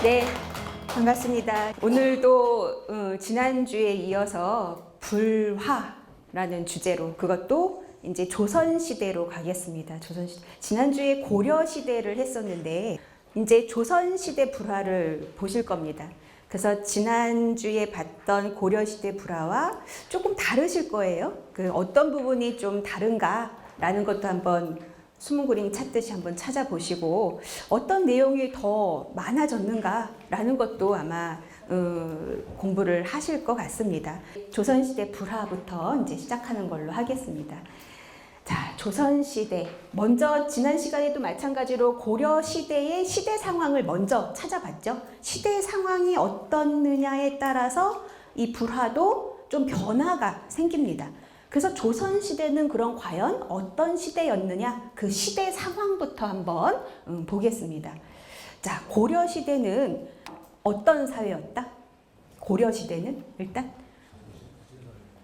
네, 반갑습니다. 오늘도 지난주에 이어서 불화라는 주제로, 그것도 이제 조선시대로 가겠습니다. 조선시대. 지난주에 고려시대를 했었는데 이제 조선시대 불화를 보실 겁니다. 그래서 지난주에 봤던 고려시대 불화와 조금 다르실 거예요. 그 어떤 부분이 좀 다른가라는 것도 한번 숨은 찾듯이 한번 찾아보시고, 어떤 내용이 더 많아졌는가라는 것도 아마 공부를 하실 것 같습니다. 조선시대 불화부터 이제 시작하는 걸로 하겠습니다. 자, 조선시대. 먼저 지난 시간에도 마찬가지로 고려시대의 시대 상황을 먼저 찾아봤죠. 시대 상황이 어떻느냐에 따라서 이 불화도 좀 변화가 생깁니다. 그래서 조선시대는 그럼 과연 어떤 시대였느냐, 그 시대 상황부터 한번 보겠습니다. 자, 고려시대는 어떤 사회였다? 고려시대는 일단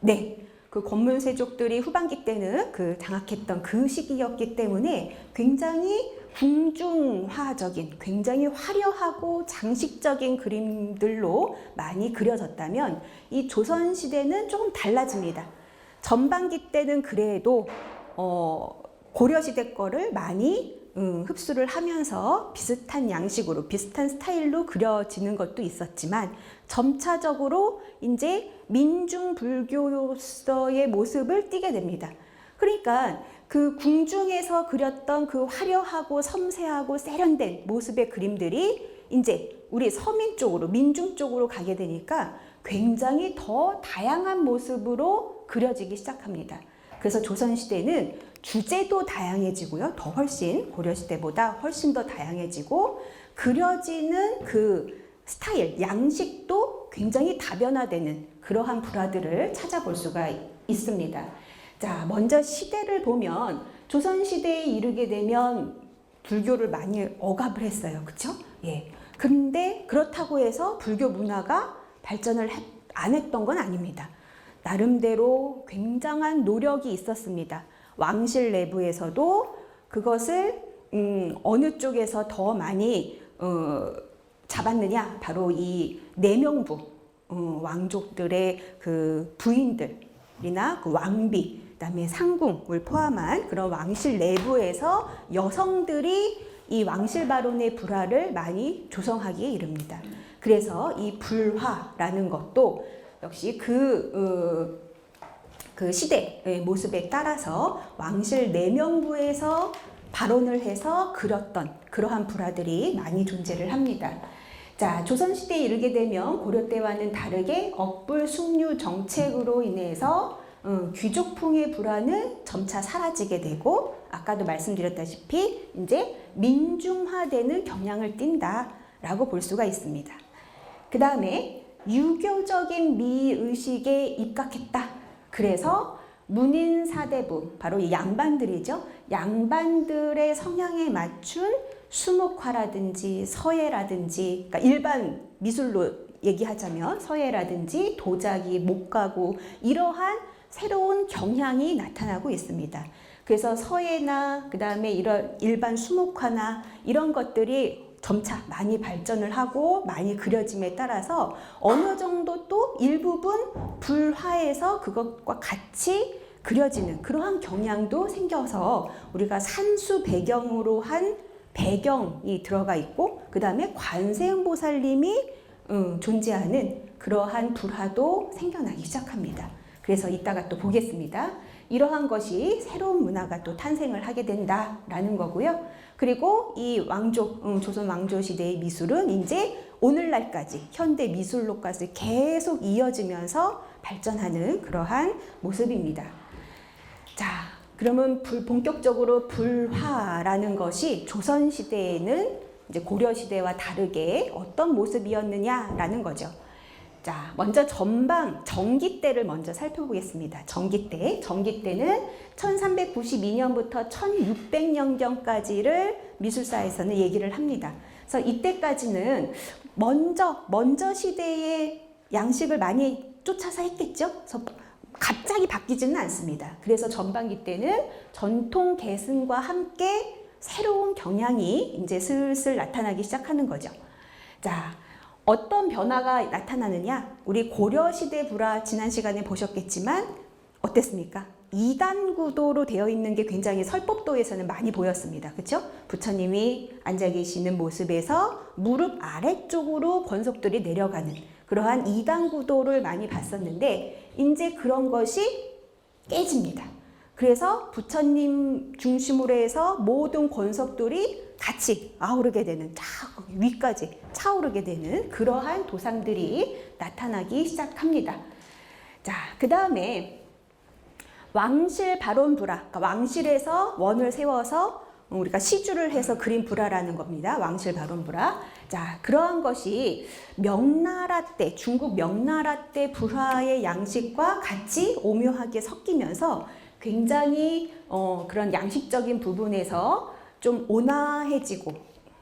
네, 그 권문세족들이 후반기 때는 그 장악했던 그 시기였기 때문에 굉장히 궁중화적인, 굉장히 화려하고 장식적인 그림들로 많이 그려졌다면, 이 조선시대는 조금 달라집니다. 전반기 때는 그래도 고려시대 거를 많이 흡수를 하면서 비슷한 양식으로, 비슷한 스타일로 그려지는 것도 있었지만, 점차적으로 이제 민중 불교로서의 모습을 띠게 됩니다. 그러니까 그 궁중에서 그렸던 그 화려하고 섬세하고 세련된 모습의 그림들이 이제 우리 서민 쪽으로, 민중 쪽으로 가게 되니까 굉장히 더 다양한 모습으로 그려지기 시작합니다. 그래서 조선시대는 주제도 다양해지고요. 더 훨씬 고려시대보다 훨씬 더 다양해지고, 그려지는 그 스타일, 양식도 굉장히 다변화되는 그러한 불화들을 찾아볼 수가 있습니다. 자, 먼저 시대를 보면 조선시대에 이르게 되면 불교를 많이 억압을 했어요. 그렇죠? 예. 근데 그렇다고 해서 불교 문화가 발전을 안 했던 건 아닙니다. 나름대로 굉장한 노력이 있었습니다. 왕실 내부에서도 그것을 어느 쪽에서 더 많이 잡았느냐, 바로 이 내명부, 왕족들의 그 부인들이나 그 왕비, 그다음에 상궁을 포함한 그런 왕실 내부에서 여성들이 이 왕실 바론의 불화를 많이 조성하기에 이릅니다. 그래서 이 불화라는 것도 역시 그 시대의 모습에 따라서 왕실 내명부에서 발언을 해서 그렸던 그러한 불화들이 많이 존재를 합니다. 자, 조선시대에 이르게 되면 고려 때와는 다르게 억불 숙류 정책으로 인해서 귀족풍의 불화는 점차 사라지게 되고, 아까도 말씀드렸다시피 이제 민중화되는 경향을 띈다라고 볼 수가 있습니다. 그 다음에 유교적인 미의식에 입각했다. 그래서 문인사대부, 바로 이 양반들이죠. 양반들의 성향에 맞춘 수묵화라든지 서예라든지, 그러니까 일반 미술로 얘기하자면 서예라든지 도자기, 목가구, 이러한 새로운 경향이 나타나고 있습니다. 그래서 서예나 그 다음에 이런 일반 수묵화나 이런 것들이 점차 많이 발전을 하고 많이 그려짐에 따라서 어느 정도 또 일부분 불화해서 그것과 같이 그려지는 그러한 경향도 생겨서 우리가 산수 배경으로 한 배경이 들어가 있고, 그 다음에 관세음보살님이 존재하는 그러한 불화도 생겨나기 시작합니다. 그래서 이따가 또 보겠습니다. 이러한 것이 새로운 문화가 또 탄생을 하게 된다라는 거고요. 그리고 이 왕족, 조선 왕조 시대의 미술은 이제 오늘날까지 현대 미술로까지 계속 이어지면서 발전하는 그러한 모습입니다. 자, 그러면 본격적으로 불화라는 것이 조선 시대에는 이제 고려 시대와 다르게 어떤 모습이었느냐라는 거죠. 자, 먼저 전방 정기 때를 먼저 살펴보겠습니다. 정기 때는 1392년부터 1600년경까지를 미술사에서는 얘기를 합니다. 그래서 이때까지는 먼저 시대의 양식을 많이 쫓아서 했겠죠. 그래서 갑자기 바뀌지는 않습니다. 그래서 전반기 때는 전통 계승과 함께 새로운 경향이 이제 슬슬 나타나기 시작하는 거죠. 자, 어떤 변화가 나타나느냐? 우리 고려시대 불화 지난 시간에 보셨겠지만 어땠습니까? 2단 구도로 되어 있는 게 굉장히 설법도에서는 많이 보였습니다. 그렇죠? 부처님이 앉아 계시는 모습에서 무릎 아래쪽으로 권속들이 내려가는 그러한 2단 구도를 많이 봤었는데 이제 그런 것이 깨집니다. 그래서 부처님 중심으로 해서 모든 권속들이 같이 아우르게 되는, 위까지 차오르게 되는 그러한 도상들이 나타나기 시작합니다. 자, 그 다음에 왕실 발원불화, 그러니까 왕실에서 원을 세워서 우리가 시주를 해서 그린 불화라는 겁니다. 왕실 발원불화. 자, 그러한 것이 명나라 때, 중국 명나라 때 불화의 양식과 같이 오묘하게 섞이면서 굉장히 그런 양식적인 부분에서 좀 온화해지고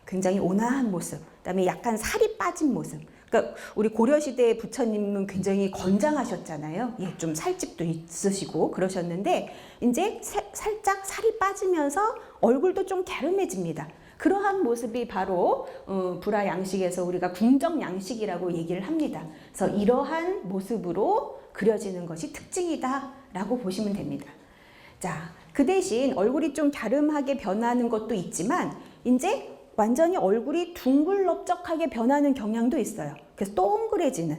굉장히 온화한 모습, 그다음에 약간 살이 빠진 모습. 그러니까 우리 고려시대 부처님은 굉장히 건장하셨잖아요. 예, 좀 살집도 있으시고 그러셨는데 이제 살짝 살이 빠지면서 얼굴도 좀 갸름해집니다. 그러한 모습이 바로 불화 양식에서 우리가 궁정 양식이라고 얘기를 합니다. 그래서 이러한 모습으로 그려지는 것이 특징이다라고 보시면 됩니다. 자, 그 대신 얼굴이 좀 갸름하게 변하는 것도 있지만 이제 완전히 얼굴이 둥글럽적하게 변하는 경향도 있어요. 그래서 동그래지는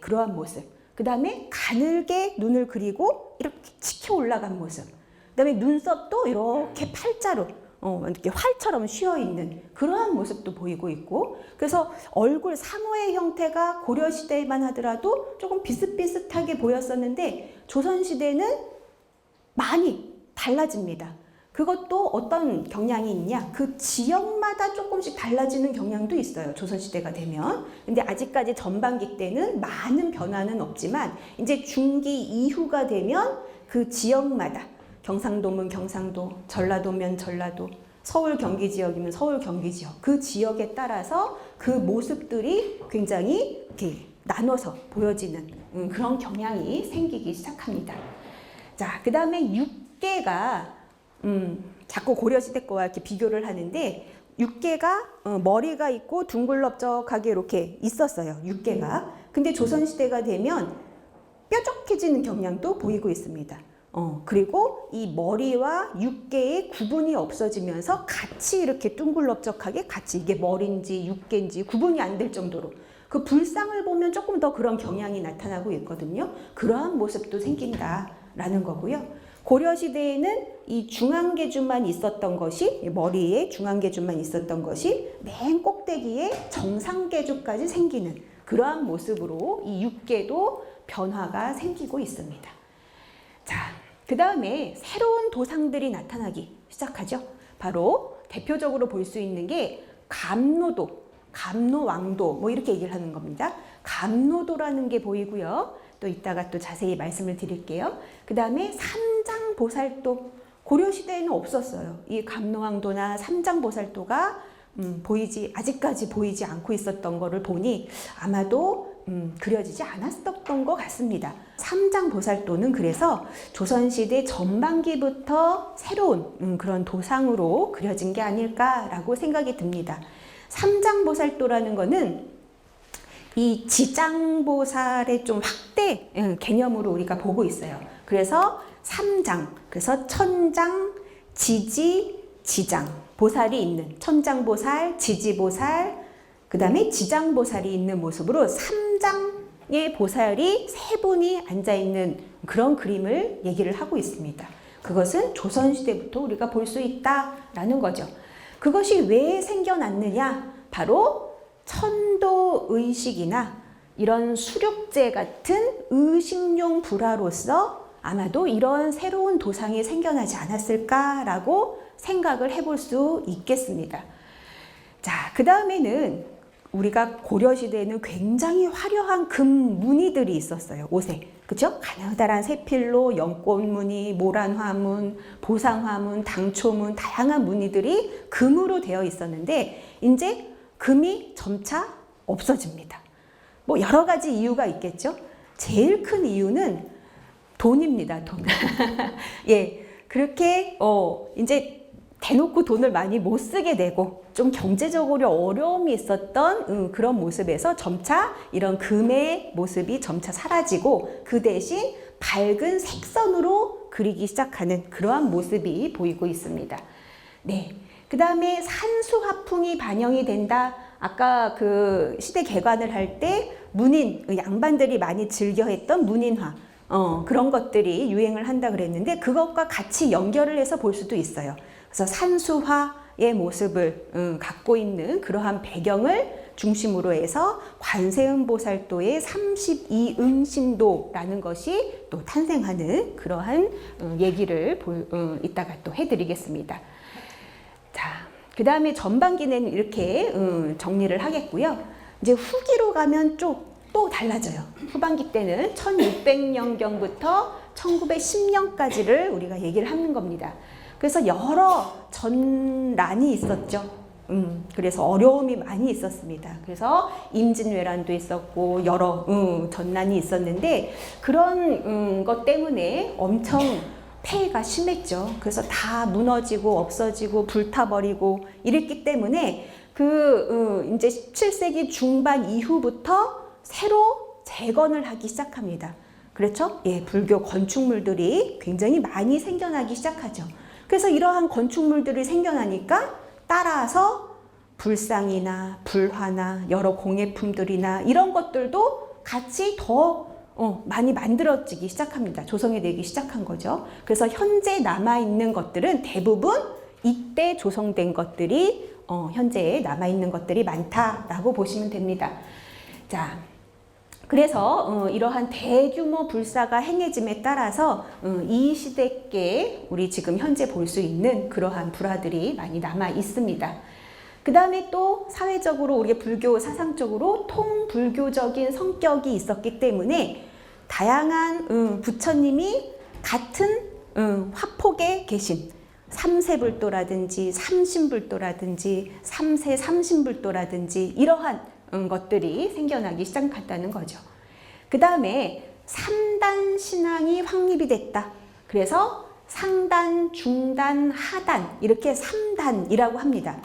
그러한 모습. 그 다음에 가늘게 눈을 그리고 이렇게 치켜 올라간 모습. 그 다음에 눈썹도 이렇게 팔자로 이렇게 활처럼 쉬어있는 그러한 모습도 보이고 있고, 그래서 얼굴 상어의 형태가 고려시대만 하더라도 조금 비슷비슷하게 보였었는데 조선시대는 많이 달라집니다. 그것도 어떤 경향이 있냐? 그 지역마다 조금씩 달라지는 경향도 있어요. 조선시대가 되면. 근데 아직까지 전반기 때는 많은 변화는 없지만 이제 중기 이후가 되면 그 지역마다 경상도면 경상도, 전라도면 전라도, 서울 경기 지역이면 서울 경기 지역, 그 지역에 따라서 그 모습들이 굉장히 이렇게 나눠서 보여지는 그런 경향이 생기기 시작합니다. 자, 그 다음에 육계가 자꾸 고려시대 거와 이렇게 비교를 하는데 육계가 머리가 있고 둥글럽적하게 이렇게 있었어요. 육계가. 근데 조선시대가 되면 뾰족해지는 경향도 보이고 있습니다. 그리고 이 머리와 육계의 구분이 없어지면서 같이 이렇게 둥글럽적하게 같이 이게 머리인지 육계인지 구분이 안 될 정도로 그 불상을 보면 조금 더 그런 경향이 나타나고 있거든요. 그러한 모습도 생긴다라는 거고요. 고려시대에는 이 중앙계주만 있었던 것이, 머리에 중앙계주만 있었던 것이 맨 꼭대기에 정상계주까지 생기는 그러한 모습으로 이 육계도 변화가 생기고 있습니다. 자, 그 다음에 새로운 도상들이 나타나기 시작하죠. 바로 대표적으로 볼 수 있는 게 감노도, 감노왕도 뭐 이렇게 얘기를 하는 겁니다. 감노도라는 게 보이고요. 또 이따가 또 자세히 말씀을 드릴게요. 그 다음에 삼장보살도 고려시대에는 없었어요. 이 감노왕도나 삼장보살도가 아직까지 보이지 않고 있었던 거를 보니 아마도 그려지지 않았었던 것 같습니다. 삼장보살도는 그래서 조선시대 전반기부터 새로운 그런 도상으로 그려진 게 아닐까라고 생각이 듭니다. 삼장보살도라는 거는 이 지장보살의 좀 확대 개념으로 우리가 보고 있어요. 그래서 삼장, 그래서 천장, 지지, 지장, 보살이 있는 천장보살, 지지보살, 그 다음에 지장보살이 있는 모습으로 삼장의 보살이 세 분이 앉아있는 그런 그림을 얘기를 하고 있습니다. 그것은 조선시대부터 우리가 볼 수 있다라는 거죠. 그것이 왜 생겨났느냐? 바로 천도의식이나 이런 수륙제 같은 의식용 불화로서 아마도 이런 새로운 도상이 생겨나지 않았을까라고 생각을 해볼 수 있겠습니다. 자, 그 다음에는 우리가 고려시대에는 굉장히 화려한 금 무늬들이 있었어요. 옷에. 그죠? 가느다란 세필로, 연꽃무늬, 모란화문, 보상화문, 당초문, 다양한 무늬들이 금으로 되어 있었는데 이제 금이 점차 없어집니다. 뭐 여러 가지 이유가 있겠죠. 제일 큰 이유는 돈입니다. 돈. 예, 그렇게 이제 대놓고 돈을 많이 못 쓰게 되고 좀 경제적으로 어려움이 있었던 그런 모습에서 점차 이런 금의 모습이 점차 사라지고 그 대신 밝은 색선으로 그리기 시작하는 그러한 모습이 보이고 있습니다. 네. 그 다음에 산수화풍이 반영이 된다. 아까 그 시대 개관을 할 때 문인, 양반들이 많이 즐겨했던 문인화, 그런 것들이 유행을 한다 그랬는데 그것과 같이 연결을 해서 볼 수도 있어요. 그래서 산수화의 모습을 갖고 있는 그러한 배경을 중심으로 해서 관세음보살도의 32응신도라는 것이 또 탄생하는 그러한 얘기를 이따가 또 해드리겠습니다. 자, 그 다음에 전반기는 이렇게 정리를 하겠고요. 이제 후기로 가면 또 달라져요. 후반기 때는 1600년경부터 1910년까지를 우리가 얘기를 하는 겁니다. 그래서 여러 전란이 있었죠. 그래서 어려움이 많이 있었습니다. 그래서 임진왜란도 있었고 여러 전란이 있었는데 그런 것 때문에 엄청 폐해가 심했죠. 그래서 다 무너지고 없어지고 불타버리고 이랬기 때문에 이제 17세기 중반 이후부터 새로 재건을 하기 시작합니다. 그렇죠? 예, 불교 건축물들이 굉장히 많이 생겨나기 시작하죠. 그래서 이러한 건축물들이 생겨나니까 따라서 불상이나 불화나 여러 공예품들이나 이런 것들도 같이 더 많이 만들어지기 시작합니다. 조성이 되기 시작한 거죠. 그래서 현재 남아있는 것들은 대부분 이때 조성된 것들이 현재 남아있는 것들이 많다라고 보시면 됩니다. 자, 그래서 이러한 대규모 불사가 행해짐에 따라서 이 시대께 우리 지금 현재 볼 수 있는 그러한 불화들이 많이 남아 있습니다. 그 다음에 또 사회적으로 우리가 불교 사상적으로 통불교적인 성격이 있었기 때문에 다양한 부처님이 같은 화폭에 계신 삼세불도라든지 삼신불도라든지 삼세삼신불도라든지 이러한 것들이 생겨나기 시작했다는 거죠. 그 다음에 3단 신앙이 확립이 됐다. 그래서 상단, 중단, 하단 이렇게 3단이라고 합니다.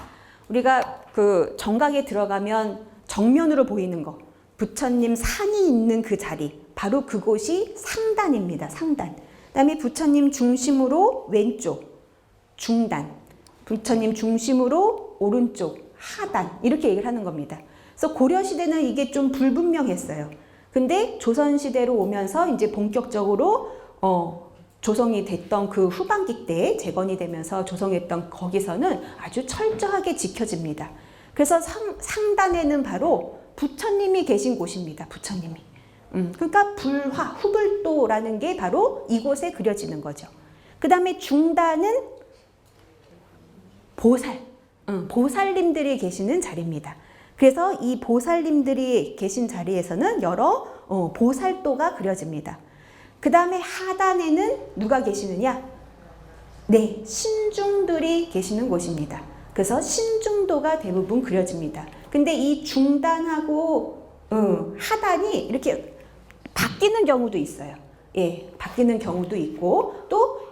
우리가 그 정각에 들어가면 정면으로 보이는 거, 부처님 산이 있는 그 자리, 바로 그곳이 상단입니다. 상단. 그다음에 부처님 중심으로 왼쪽, 중단, 부처님 중심으로 오른쪽, 하단 이렇게 얘기를 하는 겁니다. 그래서 고려시대는 이게 좀 불분명했어요. 근데 조선시대로 오면서 이제 본격적으로 조성이 됐던 그 후반기 때 재건이 되면서 조성했던 거기서는 아주 철저하게 지켜집니다. 그래서 상단에는 바로 부처님이 계신 곳입니다. 부처님이. 그러니까 불화, 후불도라는 게 바로 이곳에 그려지는 거죠. 그 다음에 중단은 보살, 보살님들이 계시는 자리입니다. 그래서 이 보살님들이 계신 자리에서는 여러 보살도가 그려집니다. 그 다음에 하단에는 누가 계시느냐? 네, 신중들이 계시는 곳입니다. 그래서 신중도가 대부분 그려집니다. 근데 이 중단하고 하단이 이렇게 바뀌는 경우도 있어요. 예, 바뀌는 경우도 있고 또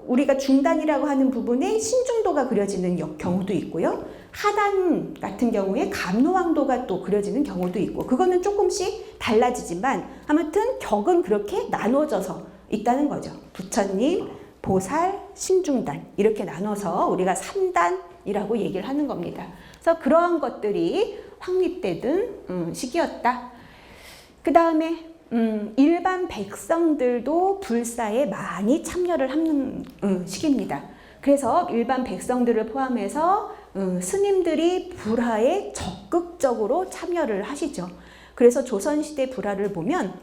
우리가 중단이라고 하는 부분에 신중도가 그려지는 경우도 있고요. 하단 같은 경우에 감로왕도가 또 그려지는 경우도 있고 그거는 조금씩 달라지지만 아무튼 격은 그렇게 나눠져서 있다는 거죠. 부처님, 보살, 신중단 이렇게 나눠서 우리가 3단이라고 얘기를 하는 겁니다. 그래서 그러한 것들이 확립되던 시기였다. 그 다음에 일반 백성들도 불사에 많이 참여를 하는 시기입니다. 그래서 일반 백성들을 포함해서 스님들이 불화에 적극적으로 참여를 하시죠. 그래서 조선시대 불화를 보면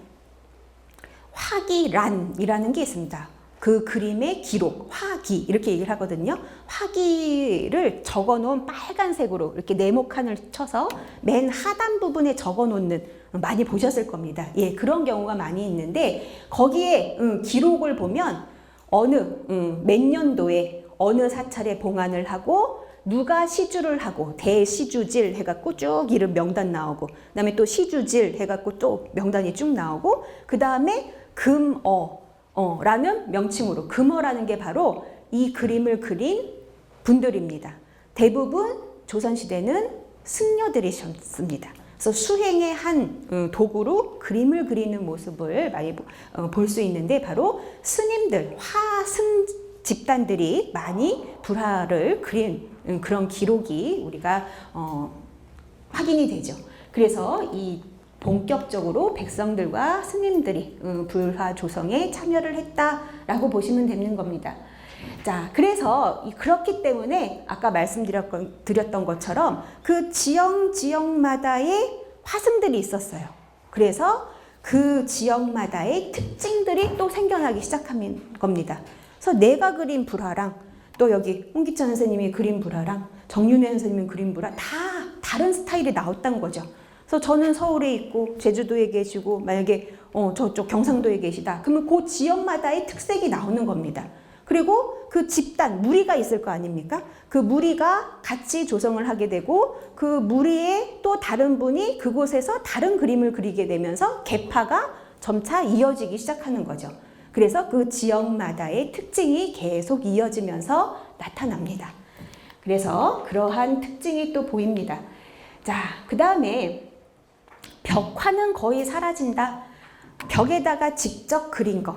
화기란이라는 게 있습니다. 그 그림의 기록, 화기 이렇게 얘기를 하거든요. 화기를 적어놓은 빨간색으로 이렇게 네모칸을 쳐서 맨 하단 부분에 적어놓는 많이 보셨을 겁니다. 예, 그런 경우가 많이 있는데 거기에 기록을 보면 어느 몇 년도에 어느 사찰에 봉안을 하고 누가 시주를 하고 대시주질 해갖고 쭉 이름 명단 나오고 그다음에 또 시주질 해갖고 또 명단이 쭉 나오고 그 다음에 금어라는 명칭으로 금어라는 게 바로 이 그림을 그린 분들입니다. 대부분 조선시대는 승려들이셨습니다. 그래서 수행의 한 도구로 그림을 그리는 모습을 많이 볼 수 있는데 바로 스님들, 화승 집단들이 많이 불화를 그린 그런 기록이 우리가 확인이 되죠. 그래서 이 본격적으로 백성들과 스님들이 불화 조성에 참여를 했다라고 보시면 되는 겁니다. 자, 그래서 그렇기 때문에 아까 말씀드렸던 것처럼 그 지역마다의 화승들이 있었어요. 그래서 그 지역마다의 특징들이 또 생겨나기 시작한 겁니다. 그래서 내가 그린 불화랑 또 여기 홍기천 선생님이 그린 불화랑 정윤회 선생님이 그린 불화 다 다른 스타일이 나왔다는 거죠. 그래서 저는 서울에 있고 제주도에 계시고 만약에 저쪽 경상도에 계시다. 그러면 그 지역마다의 특색이 나오는 겁니다. 그리고 그 집단, 무리가 있을 거 아닙니까? 그 무리가 같이 조성을 하게 되고 그 무리에 또 다른 분이 그곳에서 다른 그림을 그리게 되면서 계파가 점차 이어지기 시작하는 거죠. 그래서 그 지역마다의 특징이 계속 이어지면서 나타납니다. 그래서 그러한 특징이 또 보입니다. 자, 그 다음에 벽화는 거의 사라진다. 벽에다가 직접 그린 거.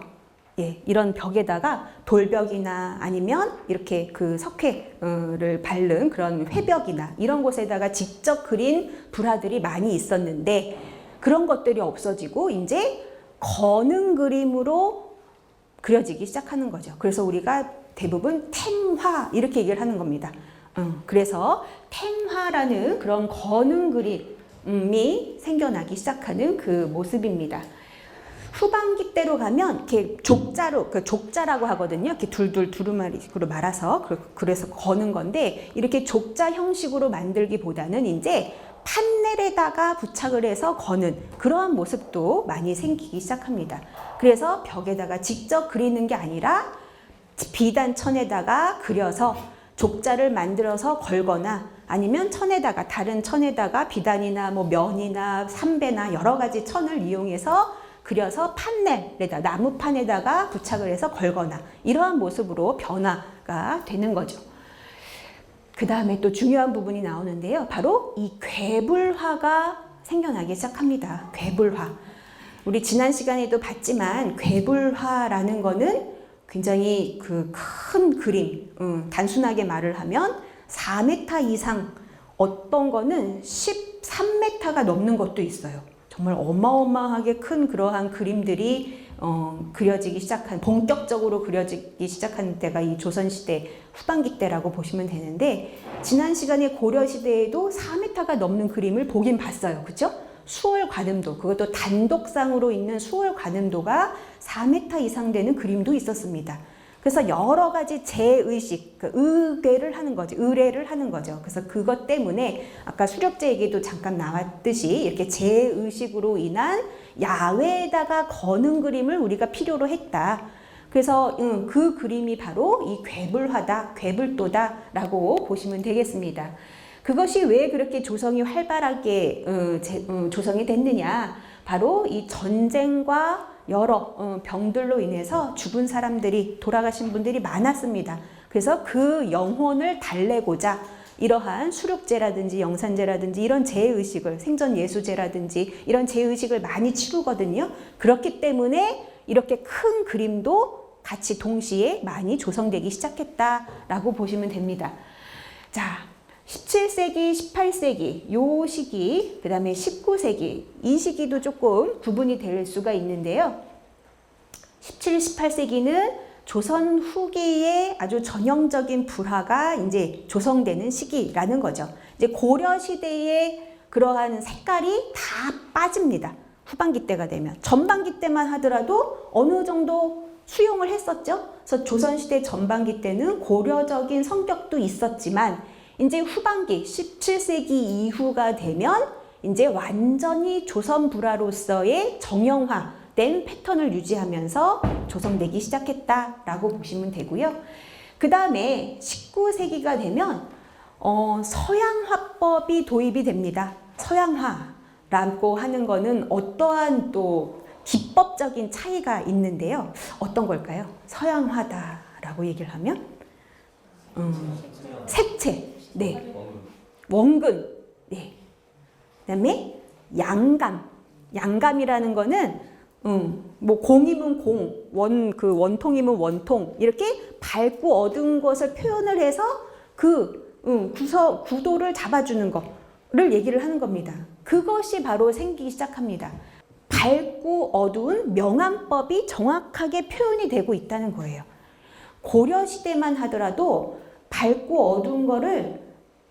예, 이런 벽에다가 돌벽이나 아니면 이렇게 그 석회를 바른 그런 회벽이나 이런 곳에다가 직접 그린 불화들이 많이 있었는데 그런 것들이 없어지고 이제 거는 그림으로 그려지기 시작하는 거죠. 그래서 우리가 대부분 탱화 이렇게 얘기를 하는 겁니다. 그래서 탱화라는 그런 거는 그림이 생겨나기 시작하는 그 모습입니다. 후반기 때로 가면 이렇게 족자로, 그 족자라고 하거든요. 이렇게 둘둘 두루마리식으로 말아서 그래서 거는 건데 이렇게 족자 형식으로 만들기보다는 이제 판넬에다가 부착을 해서 거는 그러한 모습도 많이 생기기 시작합니다. 그래서 벽에다가 직접 그리는 게 아니라 비단 천에다가 그려서 족자를 만들어서 걸거나 아니면 천에다가 다른 천에다가 비단이나 뭐 면이나 삼배나 여러 가지 천을 이용해서 그려서 판넬에다 나무판에다가 부착을 해서 걸거나 이러한 모습으로 변화가 되는 거죠. 그 다음에 또 중요한 부분이 나오는데요. 바로 이 괴불화가 생겨나기 시작합니다. 괴불화. 우리 지난 시간에도 봤지만 괴불화라는 거는 굉장히 그 큰 그림, 단순하게 말을 하면 4m 이상, 어떤 거는 13m가 넘는 것도 있어요. 정말 어마어마하게 큰 그러한 그림들이 그려지기 시작한, 본격적으로 그려지기 시작한 때가 이 조선시대 후반기 때라고 보시면 되는데 지난 시간에 고려시대에도 4m가 넘는 그림을 보긴 봤어요. 그렇죠? 수월관음도, 그것도 단독상으로 있는 수월관음도가 4m 이상 되는 그림도 있었습니다. 그래서 여러 가지 제의식, 의궤를 하는 거죠. 의례를 하는 거죠. 그래서 그것 때문에 아까 수렵제 얘기도 잠깐 나왔듯이 이렇게 제의식으로 인한 야외에다가 거는 그림을 우리가 필요로 했다. 그래서 그 그림이 바로 이 괴불화다, 괴불도다라고 보시면 되겠습니다. 그것이 왜 그렇게 조성이 활발하게 조성이 됐느냐? 바로 이 전쟁과 여러 병들로 인해서 죽은 사람들이, 돌아가신 분들이 많았습니다. 그래서 그 영혼을 달래고자 이러한 수륙제라든지 영산제라든지 이런 제의식을, 생전예수제라든지 이런 제의식을 많이 치르거든요. 그렇기 때문에 이렇게 큰 그림도 같이 동시에 많이 조성되기 시작했다라고 보시면 됩니다. 자, 17세기, 18세기 요 시기, 그 다음에 19세기 이 시기도 조금 구분이 될 수가 있는데요. 17, 18세기는 조선 후기에 아주 전형적인 불화가 이제 조성되는 시기라는 거죠. 이제 고려 시대의 그러한 색깔이 다 빠집니다. 후반기 때가 되면. 전반기 때만 하더라도 어느 정도 수용을 했었죠. 그래서 조선시대 전반기 때는 고려적인 성격도 있었지만 이제 후반기 17세기 이후가 되면 이제 완전히 조선 불화로서의 정형화된 패턴을 유지하면서 조성되기 시작했다라고 보시면 되고요. 그 다음에 19세기가 되면 서양 화법이 도입이 됩니다. 서양화라고 하는 거는 어떠한 또 기법적인 차이가 있는데요. 어떤 걸까요? 서양화다라고 얘기를 하면 색채, 네, 원근, 네. 그다음에 양감, 양감이라는 거는 뭐 공이면 공, 그 원통이면 원통 이렇게 밝고 어두운 것을 표현을 해서 그 구도를 잡아주는 거를 얘기를 하는 겁니다. 그것이 바로 생기기 시작합니다. 밝고 어두운 명암법이 정확하게 표현이 되고 있다는 거예요. 고려시대만 하더라도 밝고 어두운 거를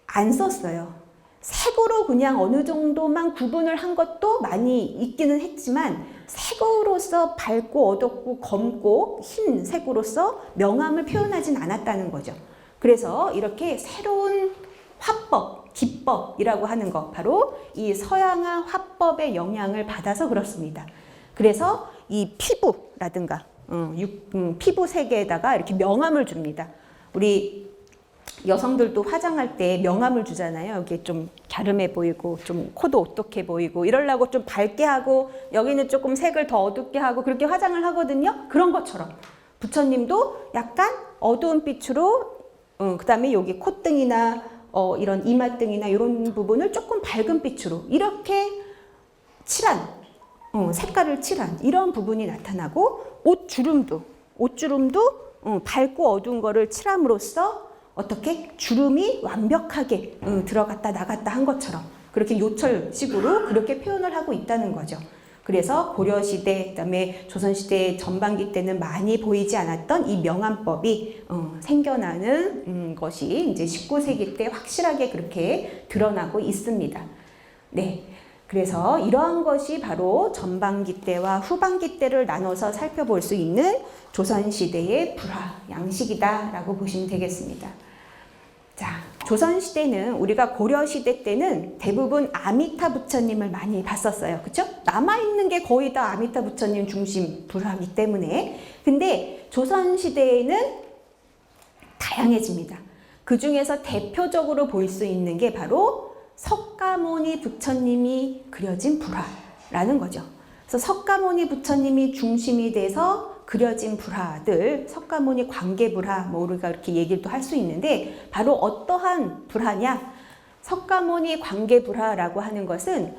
안 썼어요. 색으로 그냥 어느 정도만 구분을 한 것도 많이 있기는 했지만 색으로서 밝고 어둡고 검고 흰 색으로서 명암을 표현하진 않았다는 거죠. 그래서 이렇게 새로운 화법, 기법이라고 하는 것, 바로 이 서양화 화법의 영향을 받아서 그렇습니다. 그래서 이 피부라든가 피부색에다가 이렇게 명암을 줍니다. 우리 여성들도 화장할 때 명암을 주잖아요. 이게 좀 갸름해 보이고 좀 코도 오똑해 보이고 이러려고 좀 밝게 하고 여기는 조금 색을 더 어둡게 하고 그렇게 화장을 하거든요. 그런 것처럼 부처님도 약간 어두운 빛으로 그 다음에 여기 콧등이나 이런 이마등이나 이런 부분을 조금 밝은 빛으로 이렇게 칠한 색깔을 칠한 이런 부분이 나타나고 옷주름도 밝고 어두운 거를 칠함으로써 어떻게 주름이 완벽하게 들어갔다 나갔다 한 것처럼 그렇게 요철식으로 그렇게 표현을 하고 있다는 거죠. 그래서 고려시대 그다음에 조선시대 전반기 때는 많이 보이지 않았던 이 명암법이 생겨나는 것이 이제 19세기 때 확실하게 그렇게 드러나고 있습니다. 네. 그래서 이러한 것이 바로 전반기 때와 후반기 때를 나눠서 살펴볼 수 있는 조선시대의 불화 양식이다라고 보시면 되겠습니다. 자, 조선시대는 우리가 고려시대 때는 대부분 아미타 부처님을 많이 봤었어요. 그쵸? 남아있는 게 거의 다 아미타 부처님 중심 불화이기 때문에. 근데 조선시대에는 다양해집니다. 그 중에서 대표적으로 볼 수 있는 게 바로 석가모니 부처님이 그려진 불화라는 거죠. 그래서 석가모니 부처님이 중심이 돼서 그려진 불화들, 석가모니 관계불화, 뭐 우리가 이렇게 얘기도 할 수 있는데 바로 어떠한 불화냐? 석가모니 관계불화라고 하는 것은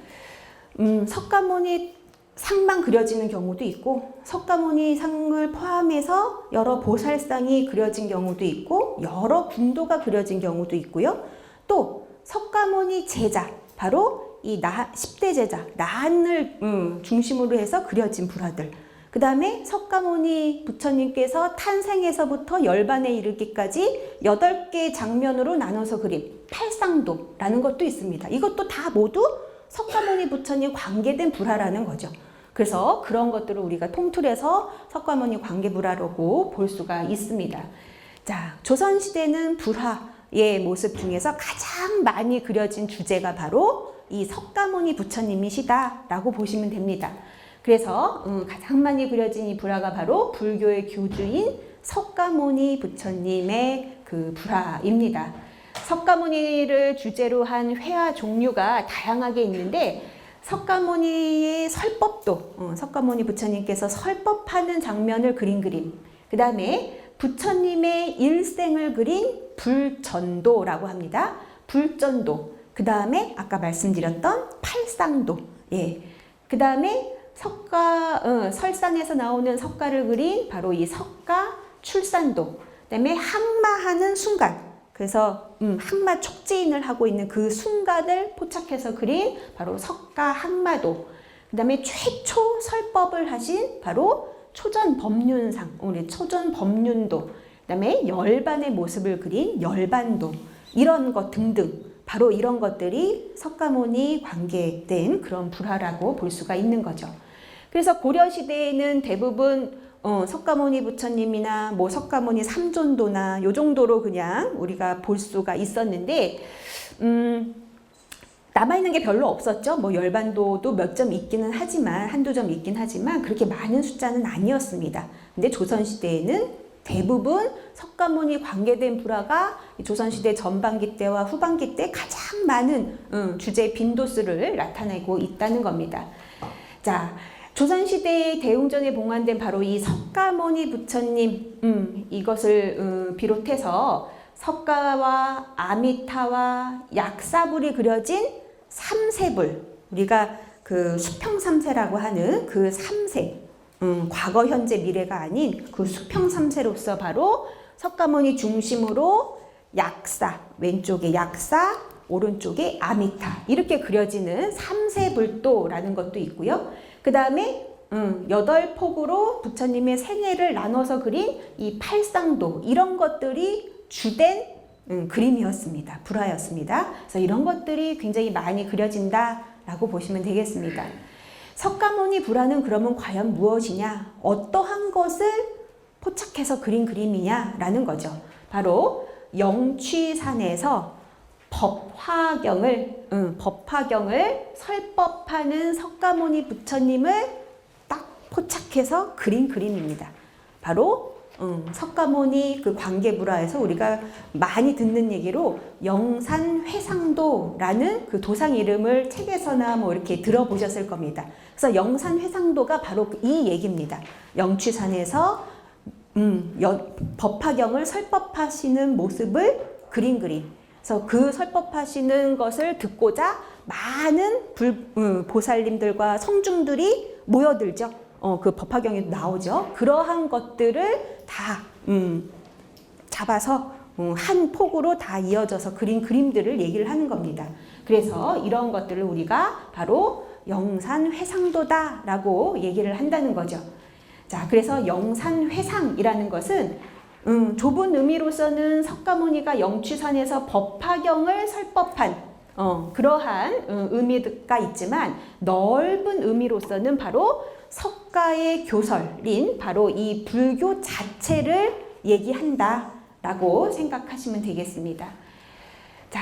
석가모니 상만 그려지는 경우도 있고 석가모니 상을 포함해서 여러 보살상이 그려진 경우도 있고 여러 궁도가 그려진 경우도 있고요. 또 석가모니 제자, 바로 이 10대 제자, 나한을 중심으로 해서 그려진 불화들. 그 다음에 석가모니 부처님께서 탄생에서부터 열반에 이르기까지 8개 장면으로 나눠서 그린 팔상도라는 것도 있습니다. 이것도 다 모두 석가모니 부처님 관계된 불화라는 거죠. 그래서 그런 것들을 우리가 통틀해서 석가모니 관계불화라고 볼 수가 있습니다. 자, 조선시대는 불화의 모습 중에서 가장 많이 그려진 주제가 바로 이 석가모니 부처님이시다라고 보시면 됩니다. 그래서 가장 많이 그려진 이 불화가 바로 불교의 교주인 석가모니 부처님의 그 불화입니다. 석가모니를 주제로 한 회화 종류가 다양하게 있는데 석가모니의 설법도 석가모니 부처님께서 설법하는 장면을 그린 그림, 그 다음에 부처님의 일생을 그린 불전도라고 합니다. 불전도, 그 다음에 아까 말씀드렸던 팔상도, 예, 그 다음에 설산에서 나오는 석가를 그린 바로 이 석가 출산도, 그 다음에 항마하는 순간, 그래서 항마 촉지인을 하고 있는 그 순간을 포착해서 그린 바로 석가 항마도, 그 다음에 최초 설법을 하신 바로 초전법륜상, 우리 초전법륜도, 그 다음에 열반의 모습을 그린 열반도, 이런 것 등등 바로 이런 것들이 석가모니 관계된 그런 불화라고 볼 수가 있는 거죠. 그래서 고려시대에는 대부분 석가모니 부처님이나 뭐 석가모니 삼존도나 요 정도로 그냥 우리가 볼 수가 있었는데 남아있는 게 별로 없었죠. 뭐 열반도도 몇 점 있기는 하지만 한두 점 있긴 하지만 그렇게 많은 숫자는 아니었습니다. 근데 조선시대에는 대부분 석가모니 관계된 불화가 조선시대 전반기 때와 후반기 때 가장 많은 주제 빈도수를 나타내고 있다는 겁니다. 자, 조선시대의 대웅전에 봉안된 바로 이 석가모니 부처님 이것을 비롯해서 석가와 아미타와 약사불이 그려진 삼세불, 우리가 그 수평삼세라고 하는 그 삼세, 과거, 현재, 미래가 아닌 그 수평삼세로서 바로 석가모니 중심으로 약사, 왼쪽에 약사, 오른쪽에 아미타, 이렇게 그려지는 삼세불도라는 것도 있고요. 그 다음에 8폭으로 부처님의 생애를 나눠서 그린 이 팔상도, 이런 것들이 주된 그림이었습니다. 불화였습니다. 그래서 이런 것들이 굉장히 많이 그려진다라고 보시면 되겠습니다. 석가모니 불화는 그러면 과연 무엇이냐? 어떠한 것을 포착해서 그린 그림이냐라는 거죠. 바로 영취산에서 법화경을 설법하는 석가모니 부처님을 딱 포착해서 그린 그림입니다. 바로 석가모니 그 관계불화에서 우리가 많이 듣는 얘기로 영산회상도라는 그 도상 이름을 책에서나 뭐 이렇게 들어보셨을 겁니다. 그래서 영산회상도가 바로 이 얘기입니다. 영취산에서 법화경을 설법하시는 모습을 그린 그림. 그래서 그 설법하시는 것을 듣고자 많은 보살님들과 성중들이 모여들죠. 그 법화경에도 나오죠. 그러한 것들을 다 잡아서 한 폭으로 다 이어져서 그린 그림들을 얘기를 하는 겁니다. 그래서 이런 것들을 우리가 바로 영산회상도다라고 얘기를 한다는 거죠. 자, 그래서 영산회상이라는 것은 좁은 의미로서는 석가모니가 영취산에서 법화경을 설법한 그러한 의미가 있지만, 넓은 의미로서는 바로 석가의 교설인 바로 이 불교 자체를 얘기한다라고 생각하시면 되겠습니다. 자,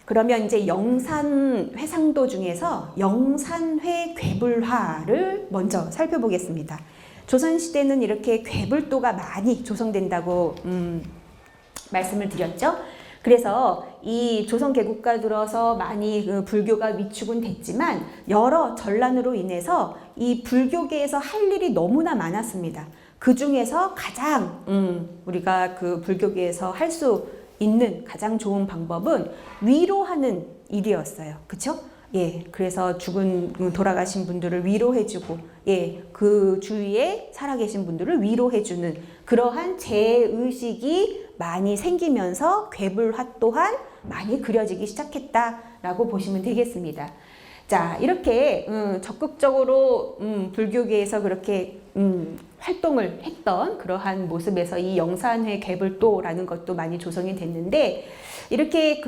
그러면 이제 영산회상도 중에서 영산회 괴불화를 먼저 살펴보겠습니다. 조선시대는 이렇게 괴불도가 많이 조성된다고 말씀을 드렸죠. 그래서 이 조선 개국가 들어서 많이 불교가 위축은 됐지만 여러 전란으로 인해서 이 불교계에서 할 일이 너무나 많았습니다. 그 중에서 가장 우리가 그 불교계에서 할 수 있는 가장 좋은 방법은 위로하는 일이었어요. 그렇죠? 예, 그래서 돌아가신 분들을 위로해주고, 예, 그 주위에 살아계신 분들을 위로해주는 그러한 제의식이 많이 생기면서 괴불화 또한 많이 그려지기 시작했다라고 보시면 되겠습니다. 자, 이렇게 적극적으로 불교계에서 그렇게 활동을 했던 그러한 모습에서 이 영산회 괴불도라는 것도 많이 조성이 됐는데, 이렇게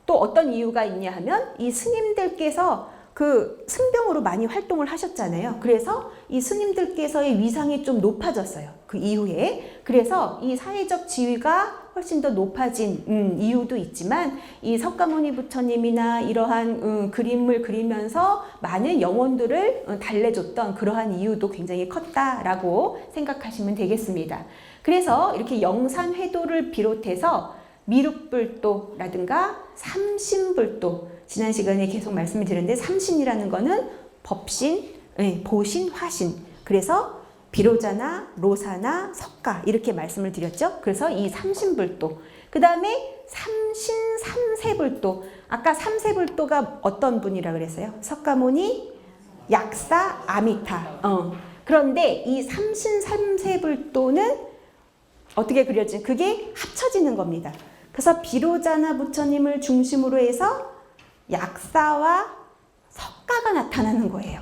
또 어떤 이유가 있냐 하면 이 스님들께서 그 승병으로 많이 활동을 하셨잖아요. 그래서 이 스님들께서의 위상이 좀 높아졌어요. 그 이후에. 그래서 이 사회적 지위가 훨씬 더 높아진 이유도 있지만, 이 석가모니 부처님이나 이러한 그림을 그리면서 많은 영혼들을 달래줬던 그러한 이유도 굉장히 컸다라고 생각하시면 되겠습니다. 그래서 이렇게 영산회도를 비롯해서 미륵불도라든가 삼신불도, 지난 시간에 계속 말씀을 드렸는데 삼신이라는 거는 법신, 보신, 화신, 그래서 비로자나 로사나 석가 이렇게 말씀을 드렸죠. 그래서 이 삼신불도, 그 다음에 삼신삼세불도, 아까 삼세불도가 어떤 분이라 그랬어요? 석가모니, 약사, 아미타. 그런데 이 삼신삼세불도는 어떻게 그려지? 그게 합쳐지는 겁니다. 그래서 비로자나 부처님을 중심으로 해서 약사와 석가가 나타나는 거예요.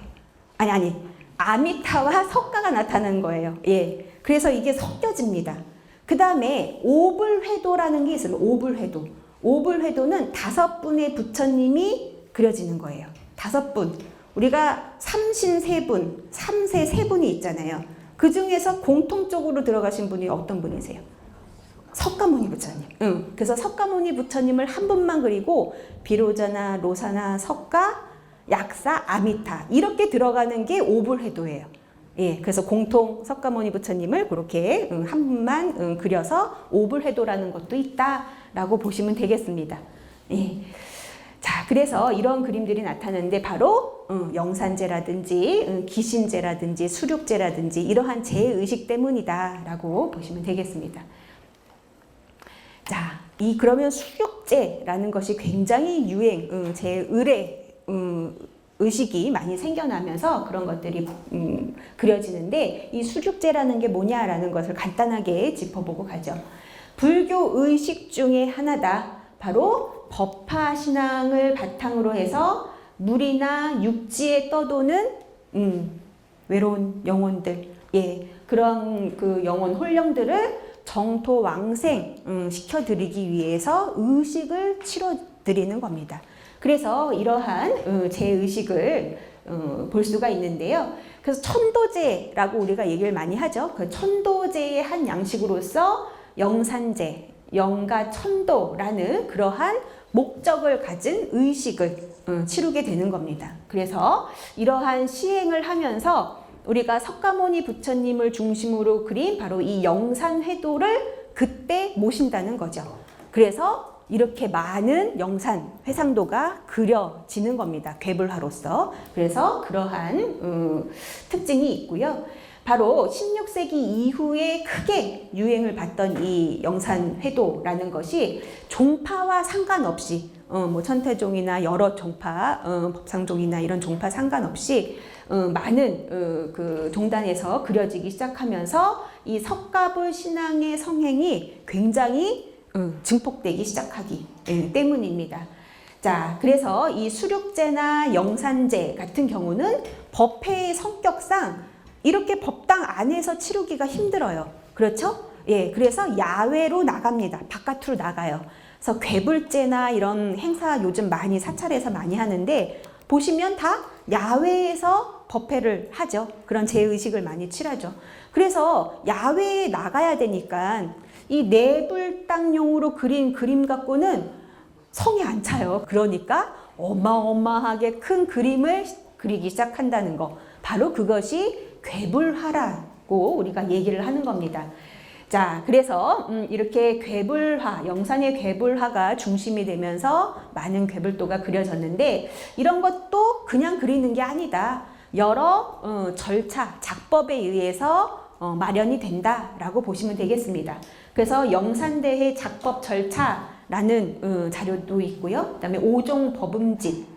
아미타와 석가가 나타나는 거예요. 예. 그래서 이게 섞여집니다. 그 다음에 오불회도라는 게 있어요. 오불회도. 오불회도는 5분의 부처님이 그려지는 거예요. 5분. 우리가 삼신 3분, 삼세 3분이 있잖아요. 그 중에서 공통적으로 들어가신 분이 어떤 분이세요? 석가모니 부처님. 그래서 석가모니 부처님을 한 분만 그리고 비로자나 로사나 석가, 약사, 아미타 이렇게 들어가는 게 오불회도예요. 예, 그래서 공통 석가모니 부처님을 그렇게 한 분만 그려서 오불회도라는 것도 있다라고 보시면 되겠습니다. 예. 자, 그래서 이런 그림들이 나타나는데 바로 영산제라든지 기신제라든지 수륙제라든지 이러한 제의식 때문이다라고 보시면 되겠습니다. 자, 그러면 수육제라는 것이 굉장히 제 의식이 많이 생겨나면서 그런 것들이 그려지는데, 이 수육제라는 게 뭐냐라는 것을 간단하게 짚어보고 가죠. 불교 의식 중에 하나다. 바로 법화 신앙을 바탕으로 해서 물이나 육지에 떠도는 외로운 영혼들, 그런 그 영혼 혼령들을 정토 왕생 시켜드리기 위해서 의식을 치러드리는 겁니다. 그래서 이러한 제의식을 볼 수가 있는데요. 그래서 천도제라고 우리가 얘기를 많이 하죠. 그 천도제의 한 양식으로서 영산제, 영가천도라는 그러한 목적을 가진 의식을 치르게 되는 겁니다. 그래서 이러한 시행을 하면서 우리가 석가모니 부처님을 중심으로 그린 바로 이 영산회도를 그때 모신다는 거죠. 그래서 이렇게 많은 영산 회상도가 그려지는 겁니다. 괴불화로서. 그래서 그러한 특징이 있고요. 바로 16세기 이후에 크게 유행을 받던 이 영산회도라는 것이 종파와 상관없이 뭐 천태종이나 여러 종파, 법상종이나 이런 종파 상관없이 많은 그 종단에서 그려지기 시작하면서 이 석가불 신앙의 성행이 굉장히 증폭되기 시작하기 때문입니다. 자, 그래서 이 수륙제나 영산제 같은 경우는 법회의 성격상 이렇게 법당 안에서 치르기가 힘들어요. 그렇죠? 그래서 야외로 나갑니다. 바깥으로 나가요. 그래서 괴불제나 이런 행사 요즘 많이 사찰에서 많이 하는데 보시면 다 야외에서 법회를 하죠. 그런 제의식을 많이 치르죠. 그래서 야외에 나가야 되니까 이 내불당용으로 그린 그림 갖고는 성이 안 차요. 그러니까 어마어마하게 큰 그림을 그리기 시작한다는 거. 바로 그것이 괴불화라고 우리가 얘기를 하는 겁니다. 자, 그래서 이렇게 괴불화, 영산의 괴불화가 중심이 되면서 많은 괴불도가 그려졌는데, 이런 것도 그냥 그리는 게 아니다. 여러 절차, 작법에 의해서 마련이 된다라고 보시면 되겠습니다. 그래서 영산대회 작법 절차라는 자료도 있고요. 그다음에 5종 법음집,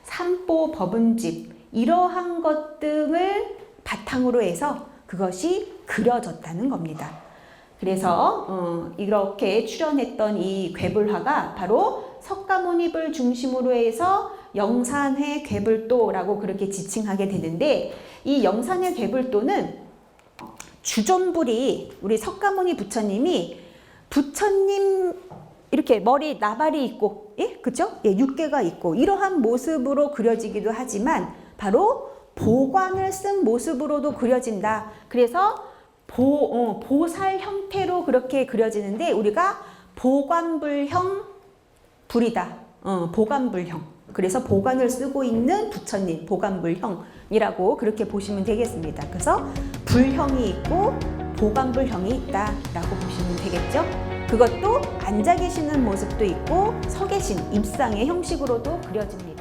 3보 법음집, 이러한 것 등을 바탕으로 해서 그것이 그려졌다는 겁니다. 그래서 이렇게 출연했던 이 괴불화가 바로 석가모니를 중심으로 해서 영산회 괴불도라고 그렇게 지칭하게 되는데, 이 영산회 괴불도는 주존불이 우리 석가모니 부처님이 부처님 이렇게 머리 나발이 있고, 그죠? 육계가 있고 이러한 모습으로 그려지기도 하지만 바로 보관을 쓴 모습으로도 그려진다. 그래서 보살 형태로 그렇게 그려지는데 우리가 보관불형 불이다. 보관불형. 그래서 보관을 쓰고 있는 부처님, 보관불형이라고 그렇게 보시면 되겠습니다. 그래서 불형이 있고 보관불형이 있다라고 보시면 되겠죠. 그것도 앉아 계시는 모습도 있고 서 계신 입상의 형식으로도 그려집니다.